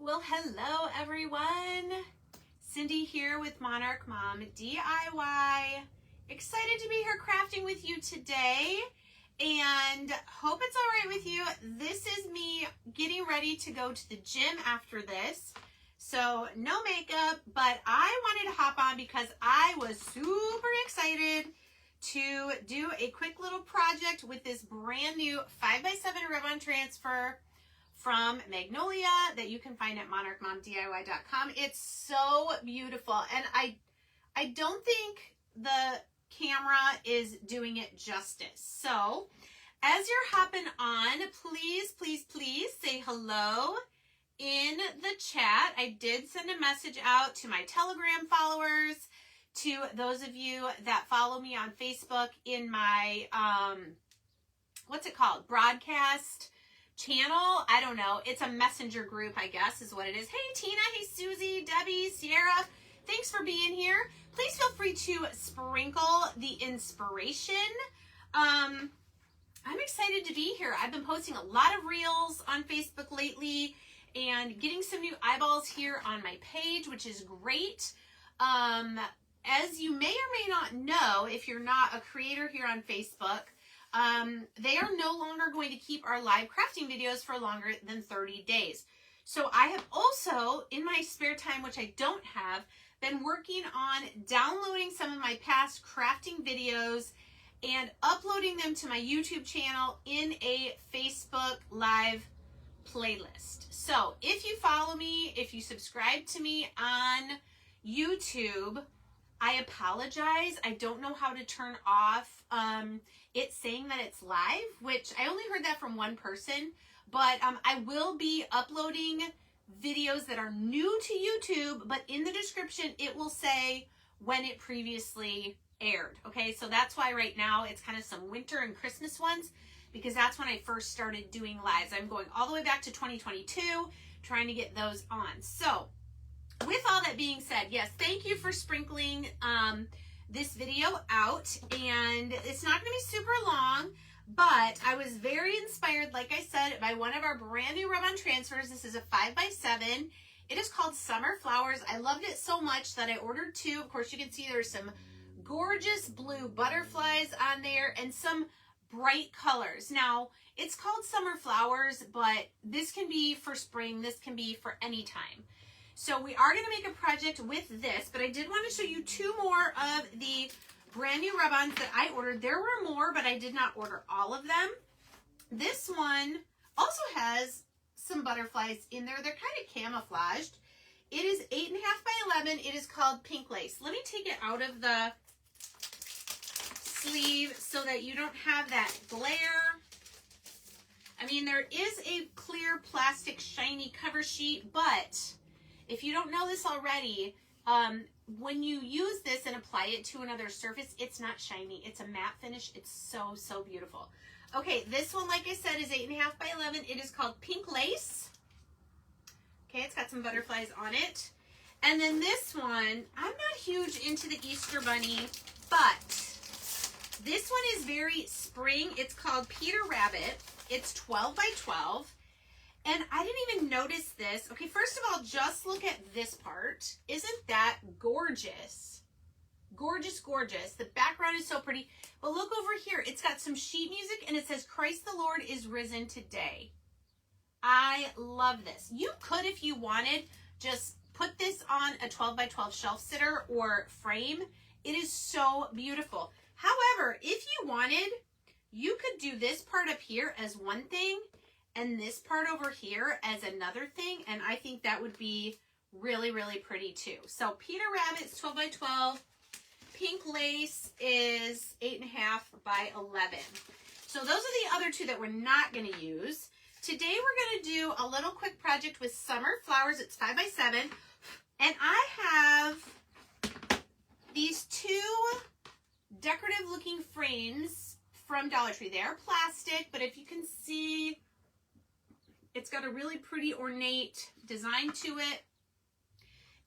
Well, hello everyone. Cindy here with Monarch Mom DIY. Excited to be here crafting with you today and hope it's all right with you. This is me getting ready to go to the gym after this. So no makeup, but I wanted to hop on because I was super excited to do a quick little project with this brand new 5x7 ribbon transfer from Magnolia that you can find at monarchmomdiy.com. It's so beautiful, and I don't think the camera is doing it justice. So as you're hopping on, please say hello in the chat. I did send a message out to my Telegram followers, to those of you that follow me on Facebook in my what's it called, broadcast channel. I don't know, it's a messenger group, I guess is what it is. Hey Tina, hey Susie, Debbie, Sierra, thanks for being here. Please feel free to sprinkle the inspiration. I'm excited to be here. I've been posting a lot of reels on Facebook lately and getting some new eyeballs here on my page, which is great. As you may or may not know, if you're not a creator here on Facebook, they are no longer going to keep our live crafting videos for longer than 30 days. So I have also, in my spare time, which I don't have, been working on downloading some of my past crafting videos and uploading them to my YouTube channel in a Facebook live playlist. So if you follow me, if you subscribe to me on YouTube, I apologize. I don't know how to turn off it saying that it's live, which I only heard that from one person, but I will be uploading videos that are new to YouTube, but in the description it will say when it previously aired. Okay, so that's why right now it's kind of some winter and Christmas ones, because that's when I first started doing lives. I'm going all the way back to 2022, trying to get those on. So with all that being said, yes, thank you for sprinkling this video out, and it's not going to be super long, but I was very inspired, like I said, by one of our brand new rub-on transfers. This is a 5x7. It is called Summer Flowers. I loved it so much that I ordered two. Of course, you can see there's some gorgeous blue butterflies on there and some bright colors. Now, it's called Summer Flowers, but this can be for spring. This can be for any time. So we are going to make a project with this, but I did want to show you two more of the brand new rub-ons that I ordered. There were more, but I did not order all of them. This one also has some butterflies in there. They're kind of camouflaged. It is 8.5 by 11. It is called Pink Lace. Let me take it out of the sleeve so that you don't have that glare. I mean, there is a clear plastic shiny cover sheet, but if you don't know this already, when you use this and apply it to another surface, it's not shiny. It's a matte finish. It's so beautiful. Okay, this one, like I said, is 8.5 by 11. It is called Pink Lace. Okay, it's got some butterflies on it. And then this one, I'm not huge into the Easter Bunny, but this one is very spring. It's called Peter Rabbit. It's 12 by 12. And I didn't even notice this. Okay, first of all, just look at this part. Isn't that gorgeous? Gorgeous, gorgeous. The background is so pretty. But look over here. It's got some sheet music, and it says, Christ the Lord is risen today. I love this. You could, if you wanted, just put this on a 12 by 12 shelf sitter or frame. It is so beautiful. However, if you wanted, you could do this part up here as one thing, and this part over here as another thing, and I think that would be really pretty too. So Peter Rabbit's 12 by 12. Pink Lace is 8.5 by 11. So those are the other two that we're not going to use. Today we're going to do a little quick project with Summer Flowers. It's 5x7. And I have these two decorative looking frames from Dollar Tree. They are plastic, but if you can see, it's got a really pretty ornate design to it.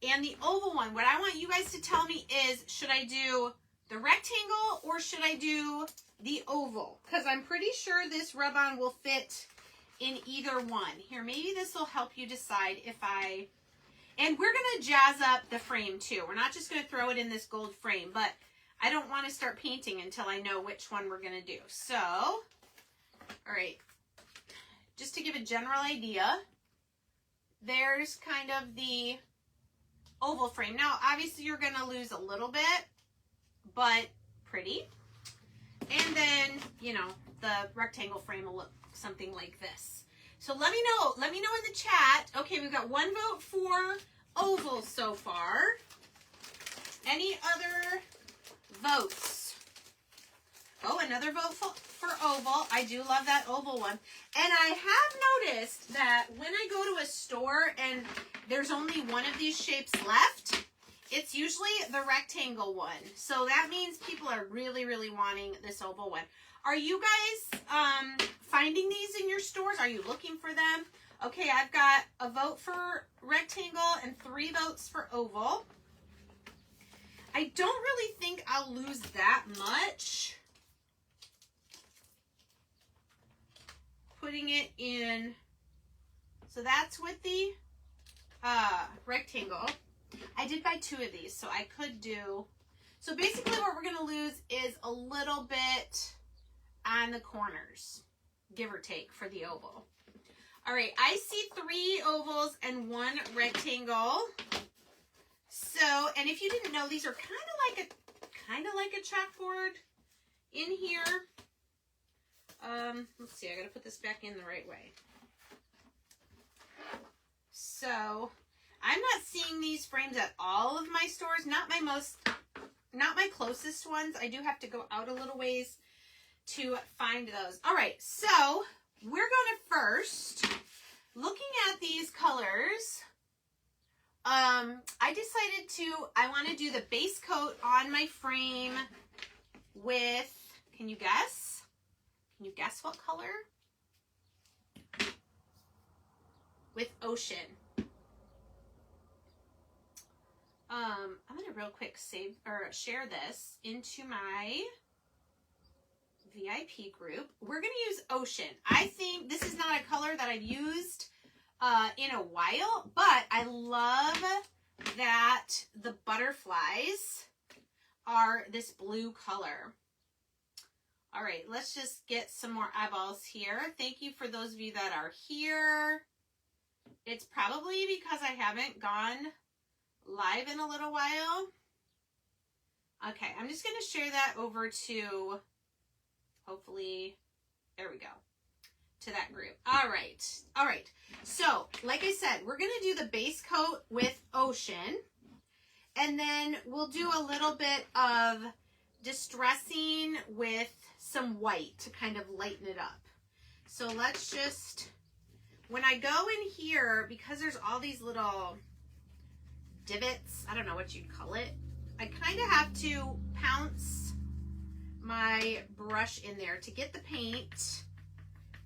And the oval one, what I want you guys to tell me is, should I do the rectangle or should I do the oval? Because I'm pretty sure this rub-on will fit in either one. Here, maybe this will help you decide if and we're going to jazz up the frame too. We're not just going to throw it in this gold frame, but I don't want to start painting until I know which one we're going to do. So, all right, just to give a general idea, there's kind of the oval frame. Now, obviously you're going to lose a little bit, but pretty. And then, you know, the rectangle frame will look something like this. So let me know in the chat. Okay, we've got one vote for oval so far. Any other votes? Oh, another vote for oval. I do love that oval one. And I have noticed that when I go to a store and there's only one of these shapes left, it's usually the rectangle one. So that means people are really, really wanting this oval one. Are you guys finding these in your stores? Are you looking for them? Okay, I've got a vote for rectangle and 3 votes for oval. I don't really think I'll lose that much putting it in. So that's with the rectangle. I did buy 2 of these, so I could do. So basically what we're going to lose is a little bit on the corners, give or take, for the oval. All right, I see 3 ovals and 1 rectangle. So, and if you didn't know, these are kind of like a chalkboard in here. Let's see, I got to put this back in the right way. So, I'm not seeing these frames at all of my stores, not my closest ones. I do have to go out a little ways to find those. All right, so we're going to first, looking at these colors, I decided I want to do the base coat on my frame with, can you guess? Can you guess what color? With Ocean. I'm going to real quick share this into my VIP group. We're going to use Ocean. I think this is not a color that I've used in a while, but I love that the butterflies are this blue color. All right, let's just get some more eyeballs here. Thank you for those of you that are here. It's probably because I haven't gone live in a little while. Okay, I'm just going to share that over to, hopefully, there we go, to that group. All right. So, like I said, we're going to do the base coat with Ocean, and then we'll do a little bit of distressing with some white to kind of lighten it up. So let's just, when I go in here, because there's all these little divots, I don't know what you'd call it, I kind of have to pounce my brush in there to get the paint.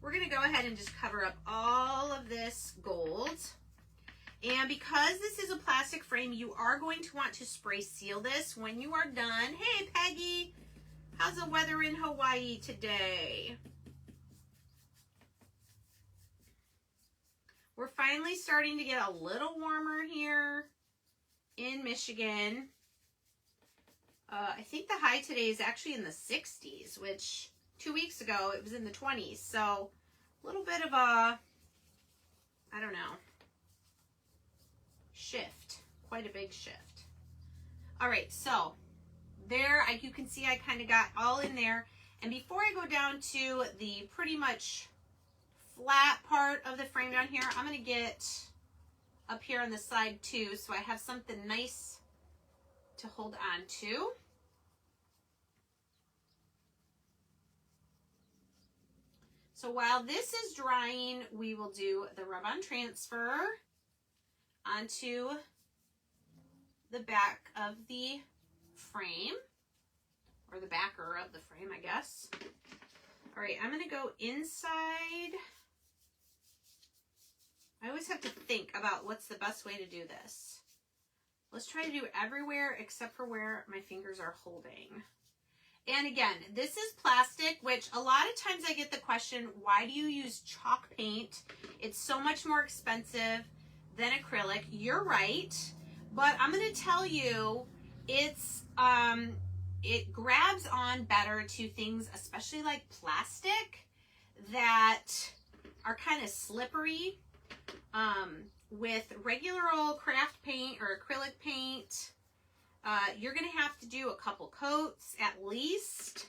We're going to go ahead and just cover up all of this gold. And because this is a plastic frame, you are going to want to spray seal this when you are done. Hey, Peggy, how's the weather in Hawaii today? We're finally starting to get a little warmer here in Michigan. I think the high today is actually in the 60s, which 2 weeks ago it was in the 20s. So a little bit of a, I don't know, shift, quite a big shift. All right, so there, you can see I kind of got all in there. And before I go down to the pretty much flat part of the frame down here, I'm going to get up here on the side too, so I have something nice to hold on to. So while this is drying, we will do the rub-on transfer onto the back of the frame, or the backer of the frame, I guess. All right, I'm going to go inside. I always have to think about what's the best way to do this. Let's try to do everywhere except for where my fingers are holding. And again, this is plastic, which a lot of times I get the question, why do you use chalk paint? It's so much more expensive than acrylic. You're right, but I'm going to tell you, it's it grabs on better to things, especially like plastic, that are kind of slippery. With regular old craft paint or acrylic paint, you're going to have to do a couple coats at least.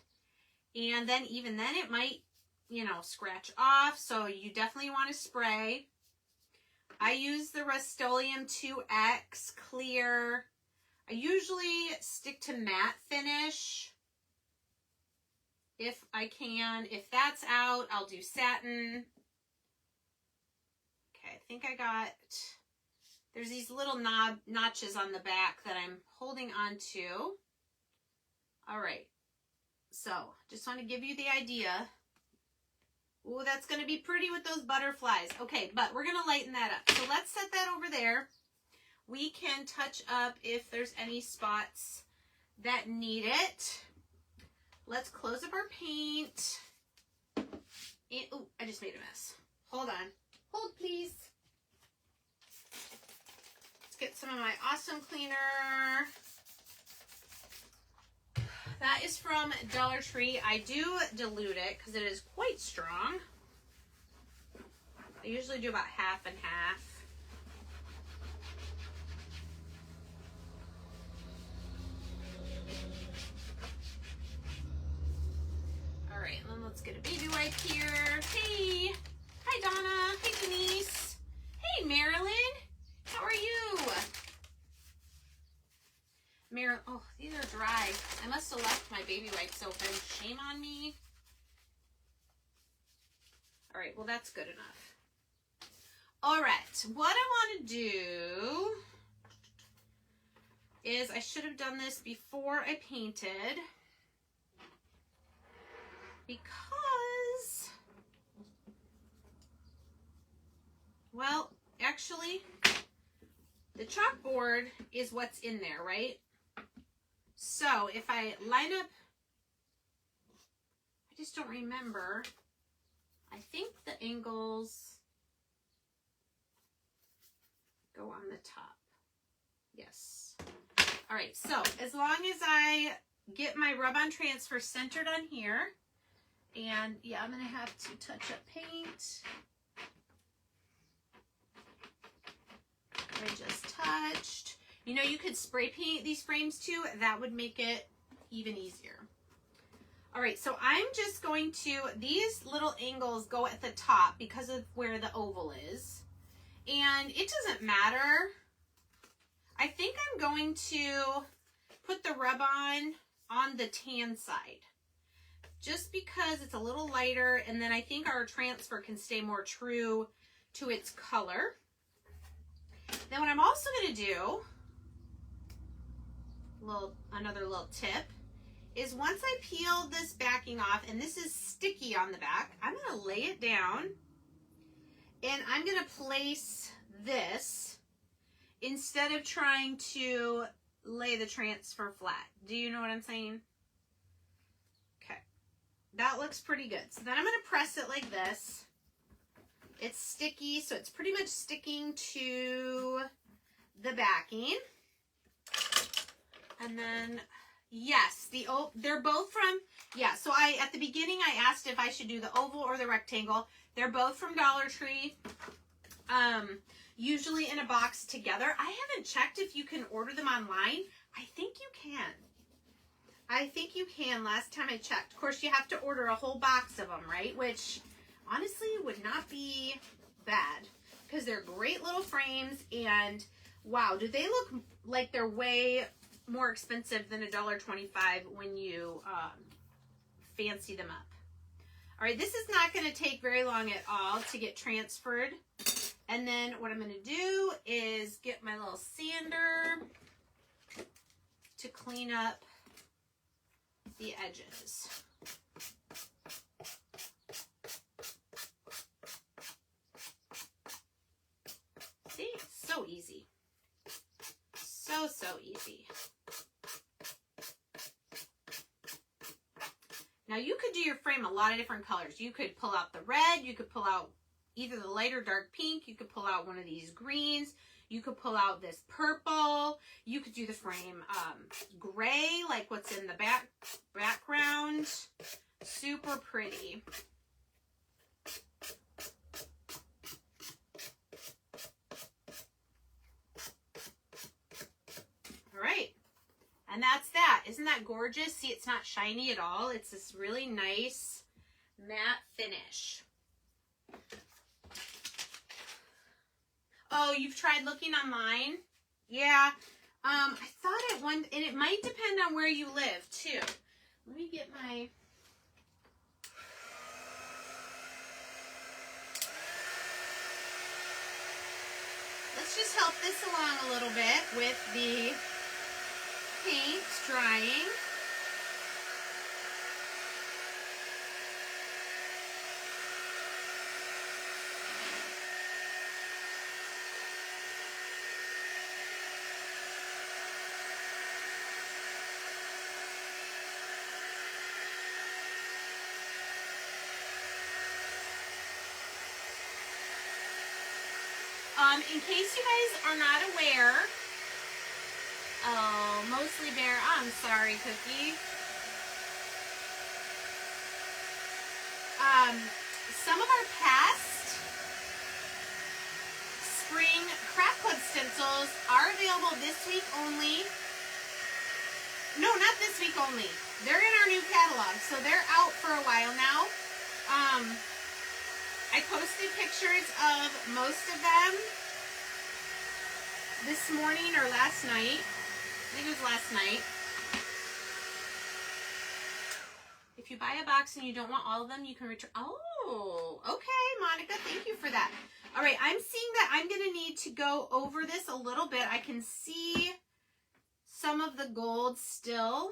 And then even then it might, you know, scratch off. So you definitely want to spray. I use the Rust-Oleum 2X clear. I usually stick to matte finish if I can. If that's out, I'll do satin. Okay, I think I got, there's these little notches on the back that I'm holding on to. All right, so just want to give you the idea. Ooh, that's going to be pretty with those butterflies. Okay, but we're going to lighten that up. So let's set that over there. We can touch up if there's any spots that need it. Let's close up our paint. And, ooh, I just made a mess. Hold on. Hold, please. Let's get some of my awesome cleaner. That is from Dollar Tree. I do dilute it because it is quite strong. I usually do about half and half. All right, and then let's get a baby wipe here. Hey, hi Donna. Hey Denise. Hey Marilyn. How are you? Marilyn, oh, these are dry. I must have left my baby wipes open. Shame on me. All right, well, that's good enough. All right, what I want to do is, I should have done this before I painted, because, well, actually, the chalkboard is what's in there, right? So if I line up, I just don't remember. I think the angles go on the top. Yes. All right, so as long as I get my rub-on transfer centered on here, and yeah, I'm gonna have to touch up paint. I just touched. You know, you could spray paint these frames too. That would make it even easier. All right, so I'm just going to, these little angles go at the top because of where the oval is. And it doesn't matter. I think I'm going to put the rub-on the tan side, just because it's a little lighter, and then I think our transfer can stay more true to its color. Then what I'm also going to do, another little tip, is once I peel this backing off, and this is sticky on the back, I'm going to lay it down, and I'm going to place this instead of trying to lay the transfer flat. Do you know what I'm saying? Okay, that looks pretty good. So then I'm going to press it like this. It's sticky, so it's pretty much sticking to the backing. And then, yes, they're both from, yeah, so at the beginning I asked if I should do the oval or the rectangle. They're both from Dollar Tree, usually in a box together. I haven't checked if you can order them online. I think you can. I think you can. Last time I checked. Of course, you have to order a whole box of them, right? Which honestly would not be bad, because they're great little frames, and wow, do they look like they're way more expensive than $1.25 when you fancy them up. All right, this is not going to take very long at all to get transferred. And then what I'm going to do is get my little sander to clean up the edges. See, so easy. So easy. Now you could do your frame a lot of different colors. You could pull out the red, you could pull out either the light or dark pink, you could pull out one of these greens, you could pull out this purple, you could do the frame gray, like what's in the background. Super pretty. All right. And that's that. Isn't that gorgeous? See, it's not shiny at all. It's this really nice matte finish. Oh, you've tried looking online? Yeah. I thought and it might depend on where you live too. Let me get my... Let's just help this along a little bit with the paint drying. In case you guys are not aware, oh, mostly Bear, I'm sorry, Cookie. Some of our past spring craft club stencils are available this week only. No, not this week only. They're in our new catalog, so they're out for a while now. I posted pictures of most of them this morning or last night. I think it was last night. If you buy a box and you don't want all of them, you can return. Oh, okay, Monica, thank you for that. All right, I'm seeing that I'm going to need to go over this a little bit. I can see some of the gold still,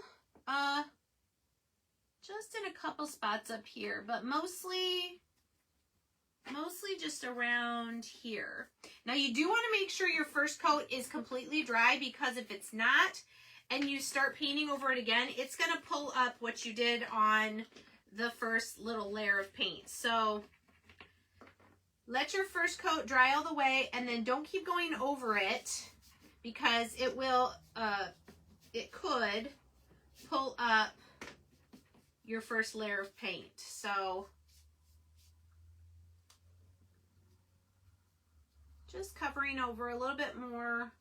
just in a couple spots up here, but mostly just around here. Now you do want to make sure your first coat is completely dry, because if it's not and you start painting over it again, it's going to pull up what you did on the first little layer of paint. So let your first coat dry all the way, and then don't keep going over it, because it will, it could pull up your first layer of paint. So just covering over a little bit more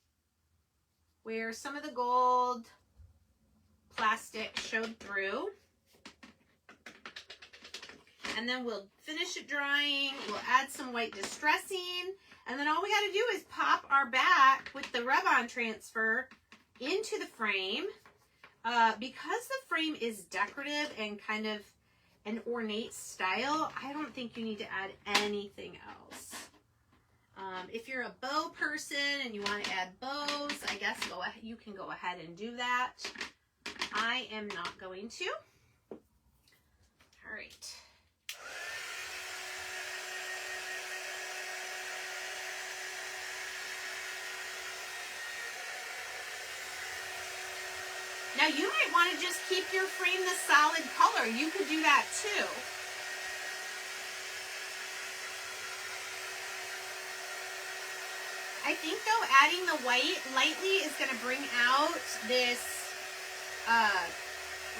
where some of the gold plastic showed through. And then we'll finish it drying. We'll add some white distressing. And then all we got to do is pop our back with the Rub-On transfer into the frame. Because the frame is decorative and kind of an ornate style, I don't think you need to add anything else. If you're a bow person and you want to add bows, I guess you can go ahead and do that. I am not going to. All right. Now you might want to just keep your frame the solid color. You could do that too. I think though adding the white lightly is going to bring out this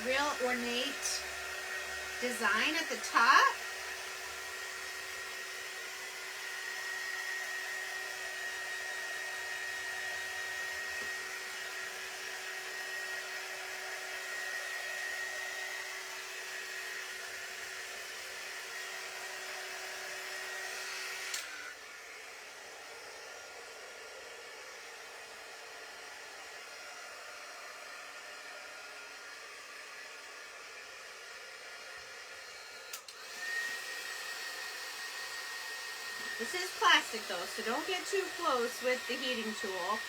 real ornate design at the top. This is plastic though, so don't get too close with the heating tool.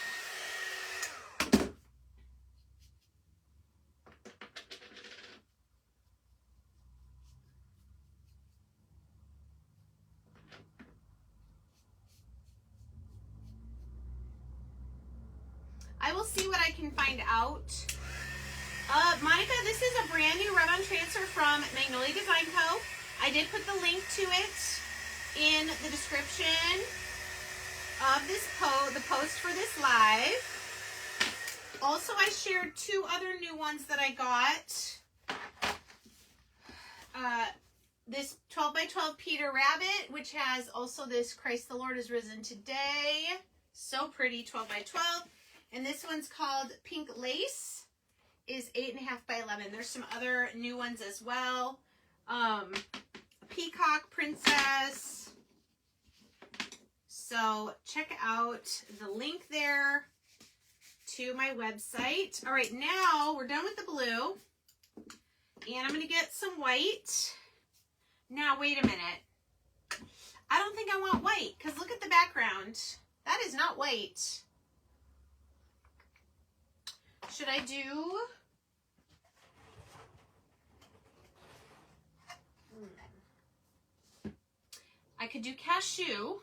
I will see what I can find out Monica, this is a brand new rub-on transfer from Magnolia Design Co. I did put the link to it in the description of this the post for this live. Also, I shared 2 other new ones that I got. This 12 by 12 Peter Rabbit, which has also this Christ the Lord is Risen Today. So pretty, 12 by 12. And this one's called Pink Lace, is 8.5 by 11. There's some other new ones as well. Peacock Princess. So check out the link there to my website. All right, now we're done with the blue. And I'm going to get some white. Now, wait a minute. I don't think I want white, because look at the background. That is not white. Should I do... I could do cashew,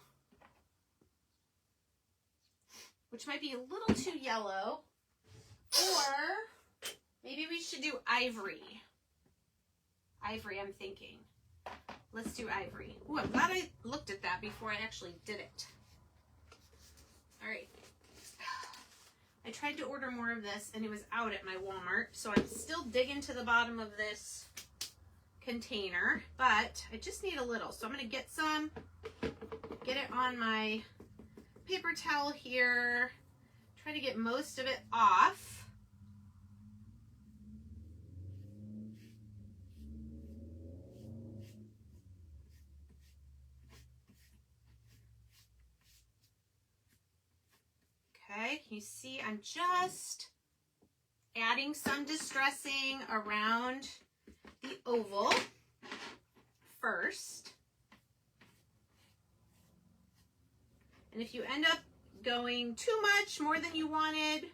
which might be a little too yellow. Or maybe we should do ivory. Ivory, I'm thinking. Let's do ivory. Ooh, I'm glad I looked at that before I actually did it. All right. I tried to order more of this and it was out at my Walmart, so I'm still digging to the bottom of this container, but I just need a little. So I'm going to get some, get it on my paper towel here, try to get most of it off. Okay, you see I'm just adding some distressing around the oval first. And if you end up going too much, more than you wanted,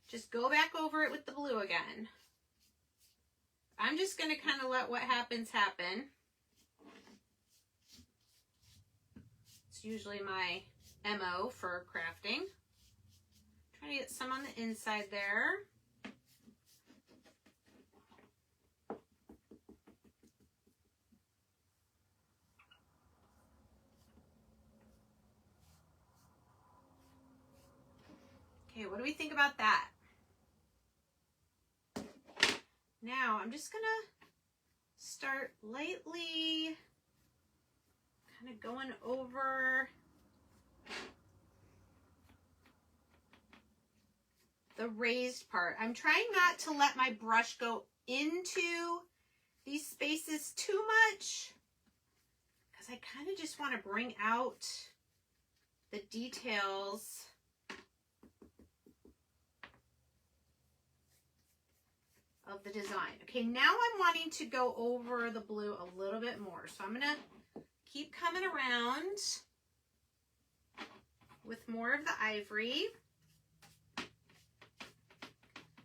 just go back over it with the blue again. I'm just going to kind of let what happens happen. It's usually my MO for crafting. Try to get some on the inside there. Okay, what do we think about that? Now I'm just gonna start lightly kind of going over the raised part. I'm trying not to let my brush go into these spaces too much because I kind of just want to bring out the details of the design. Okay, now I'm wanting to go over the blue a little bit more. So I'm going to keep coming around with more of the ivory.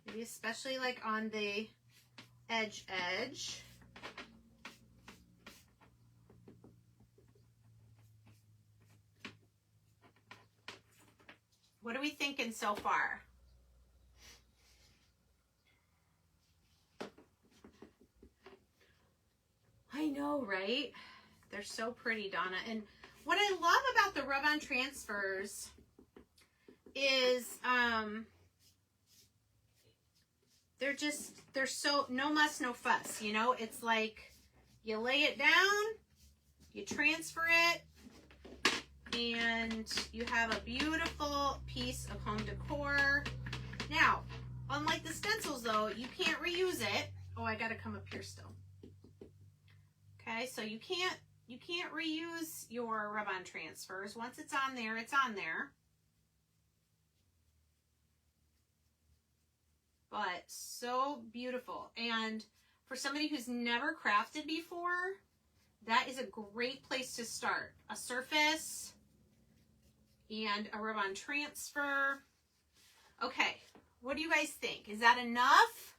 Maybe especially like on the edge. What are we thinking so far? I know, right? They're so pretty, Donna. And what I love about the rub-on transfers is they're so no muss, no fuss, you know? It's like you lay it down, you transfer it, and you have a beautiful piece of home decor. Now, unlike the stencils though, you can't reuse it. Oh, I gotta come up here still. Okay, so you can't reuse your rub-on transfers. Once it's on there, it's on there. But so beautiful. And for somebody who's never crafted before, that is a great place to start. A surface and a rub-on transfer. Okay, what do you guys think? Is that enough?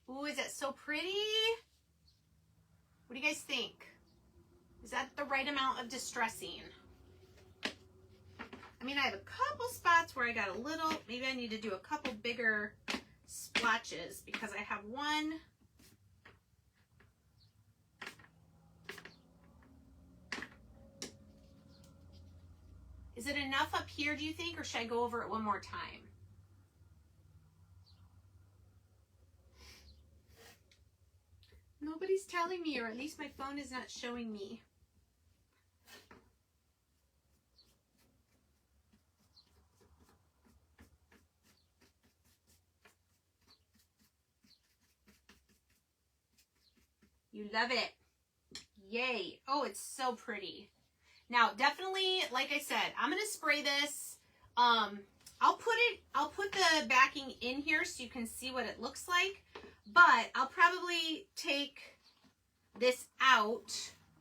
Ooh, is that so pretty? What do you guys think? Is that the right amount of distressing? I mean, I have a couple spots where I got a little, maybe I need to do a couple bigger splotches because I have one. Is it enough up here, do you think, or should I go over it one more time? Nobody's telling me, or at least my phone is not showing me. You love it. Yay. Oh, it's so pretty. Now, definitely, like I said, I'm going to spray this. I'll put the backing in here so you can see what it looks like, but I'll probably take this out.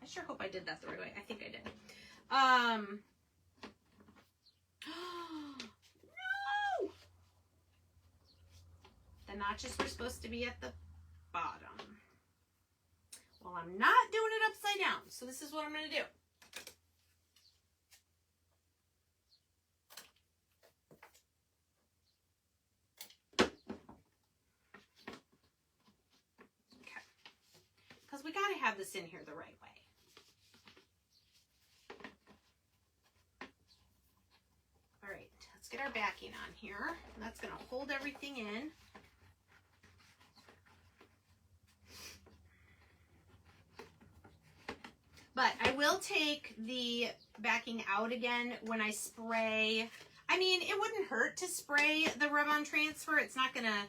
I sure hope I did that the right way. I think I did. No! The notches were supposed to be at the bottom. Well, I'm not doing it upside down, so this is what I'm going to do. Okay. Because we got to have this in here the right way. All right, let's get our backing on here. That's going to hold everything in. But I will take the backing out again when I spray. I mean, it wouldn't hurt to spray the rub-on transfer. It's not going to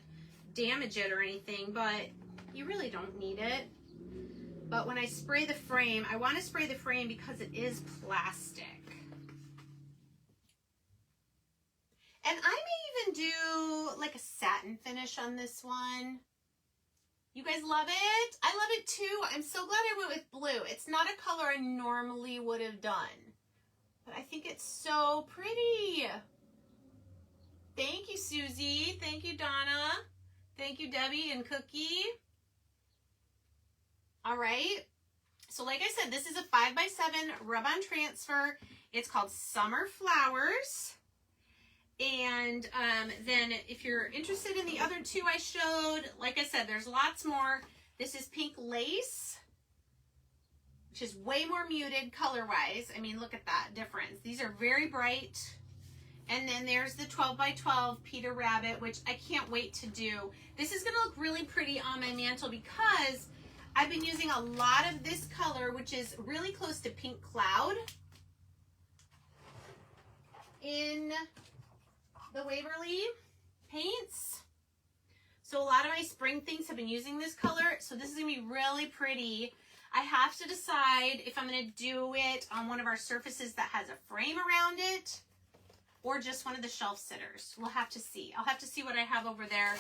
damage it or anything, but you really don't need it. But when I spray the frame, I want to spray the frame because it is plastic. And I may even do like a satin finish on this one. You guys love it? I love it too. I'm so glad I went with blue. It's not a color I normally would have done, but I think it's so pretty. Thank you, Susie. Thank you, Donna. Thank you, Debbie and Cookie. All right. So like I said, this is a 5x7 rub-on transfer. It's called Summer Flowers. And then if you're interested in the other two I showed, like I said, there's lots more. This is Pink Lace, which is way more muted color-wise. I mean, look at that difference. These are very bright. And then there's the 12x12 Peter Rabbit, which I can't wait to do. This is going to look really pretty on my mantle because I've been using a lot of this color, which is really close to Pink Cloud, in the Waverly paints. So a lot of my spring things have been using this color. So this is going to be really pretty. I have to decide if I'm going to do it on one of our surfaces that has a frame around it or just one of the shelf sitters. We'll have to see. I'll have to see what I have over there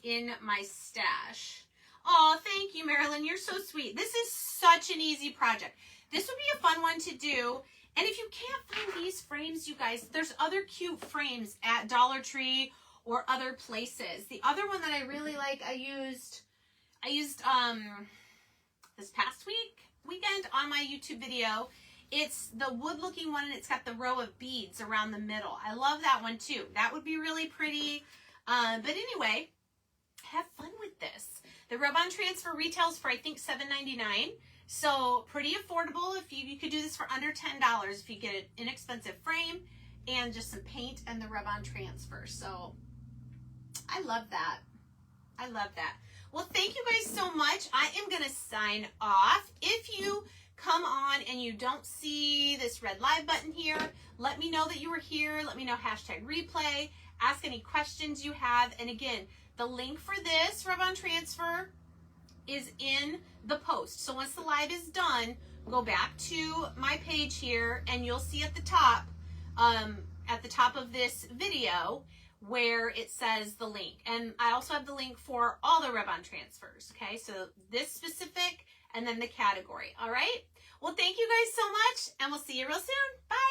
in my stash. Oh, thank you, Marilyn. You're so sweet. This is such an easy project. This would be a fun one to do. And if you can't find these frames, you guys, there's other cute frames at Dollar Tree or other places. The other one that I really like, I used this past weekend on my YouTube video. It's the wood looking one and it's got the row of beads around the middle. I love that one too. That would be really pretty. But anyway, have fun with this. The rub-on transfer retails for I think $7.99. So pretty affordable. If you could do this for under $10 if you get an inexpensive frame and just some paint and the rub-on transfer. So I love that. I love that. Well, thank you guys so much. I am going to sign off. If you come on and you don't see this red live button here, let me know that you were here. Let me know #replay. Ask any questions you have. And again, the link for this rub-on transfer is in the post. So once the live is done, go back to my page here and you'll see at the top of this video where it says the link. And I also have the link for all the rub-on transfers. Okay, so this specific and then the category. All right. Well, thank you guys so much and we'll see you real soon. Bye.